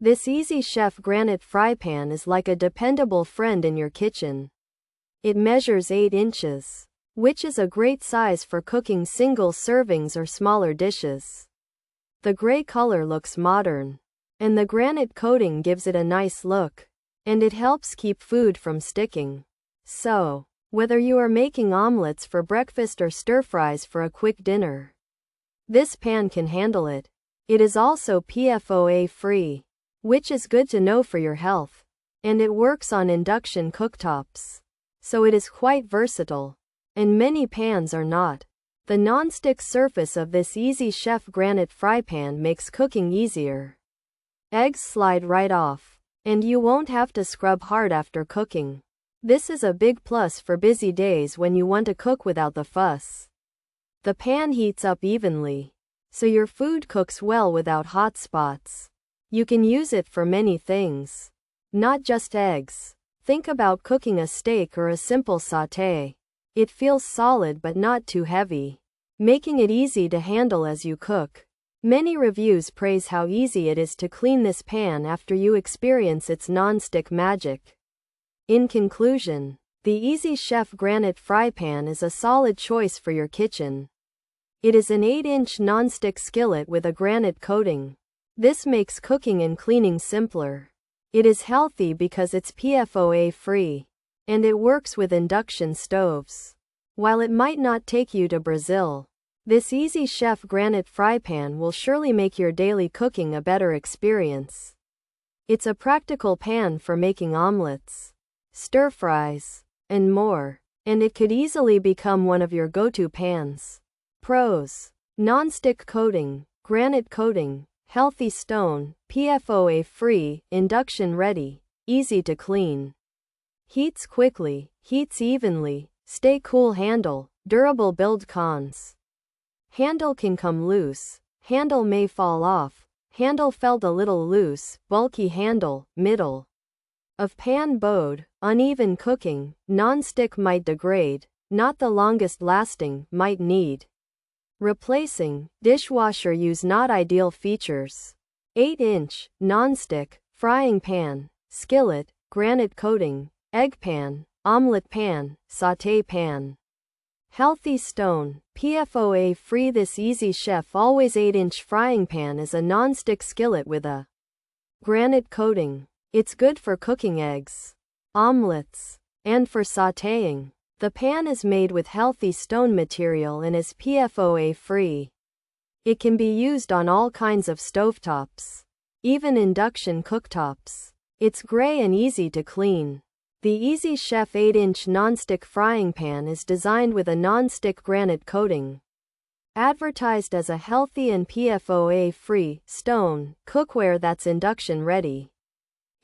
This easy Chef Granite Fry Pan is like a dependable friend in your kitchen. It measures 8 inches, which is a great size for cooking single servings or smaller dishes. The gray color looks modern, and the granite coating gives it a nice look, and it helps keep food from sticking. So, whether you are making omelets for breakfast or stir-fries for a quick dinner, this pan can handle it. It is also PFOA free, which is good to know for your health, and it works on induction cooktops, so it is quite versatile, and many pans are not. The non-stick surface of this easy Chef Granite Fry Pan makes cooking easier. Eggs slide right off, and you won't have to scrub hard after cooking. This is a big plus for busy days when you want to cook without the fuss. The pan heats up evenly, so your food cooks well without hot spots. You can use it for many things, not just eggs. Think about cooking a steak or a simple saute. It feels solid but not too heavy, making it easy to handle as you cook. Many reviews praise how easy it is to clean this pan after you experience its non-stick magic. In conclusion, the easy Chef Granite Fry Pan is a solid choice for your kitchen. It is an 8-inch non-stick skillet with a granite coating. This makes cooking and cleaning simpler. It is healthy because it's PFOA free, and it works with induction stoves. While it might not take you to Brazil, this easy Chef Granite Fry Pan will surely make your daily cooking a better experience. It's a practical pan for making omelets, stir-fries, and more, and it could easily become one of your go-to pans. Pros: non-stick coating, granite coating, healthy stone, PFOA free, induction ready, easy to clean. Heats quickly, heats evenly, stay cool handle, durable build. Cons: handle can come loose, handle may fall off, handle felt a little loose, bulky handle, middle of pan bowed, uneven cooking, non-stick might degrade, not the longest lasting, might need replacing, dishwasher use. Not ideal features: 8-inch, non-stick, frying pan, skillet, granite coating, egg pan, omelet pan, saute pan. Healthy stone, PFOA free. This easy chef always 8-inch frying pan is a non-stick skillet with a granite coating. It's good for cooking eggs, omelets, and for sautéing. The pan is made with healthy stone material and is PFOA free. It can be used on all kinds of stovetops, even induction cooktops. It's gray and easy to clean. The Easy Chef 8-inch non-stick frying pan is designed with a non-stick granite coating. Advertised as a healthy and PFOA free stone cookware that's induction ready.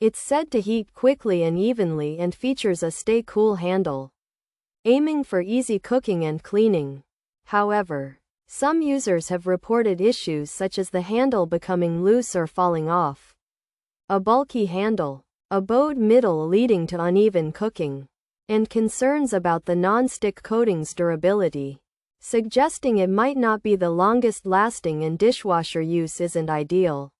It's said to heat quickly and evenly and features a stay cool handle, aiming for easy cooking and cleaning. However, some users have reported issues such as the handle becoming loose or falling off, a bulky handle, a bowed middle leading to uneven cooking, and concerns about the non-stick coating's durability, suggesting it might not be the longest lasting and dishwasher use isn't ideal.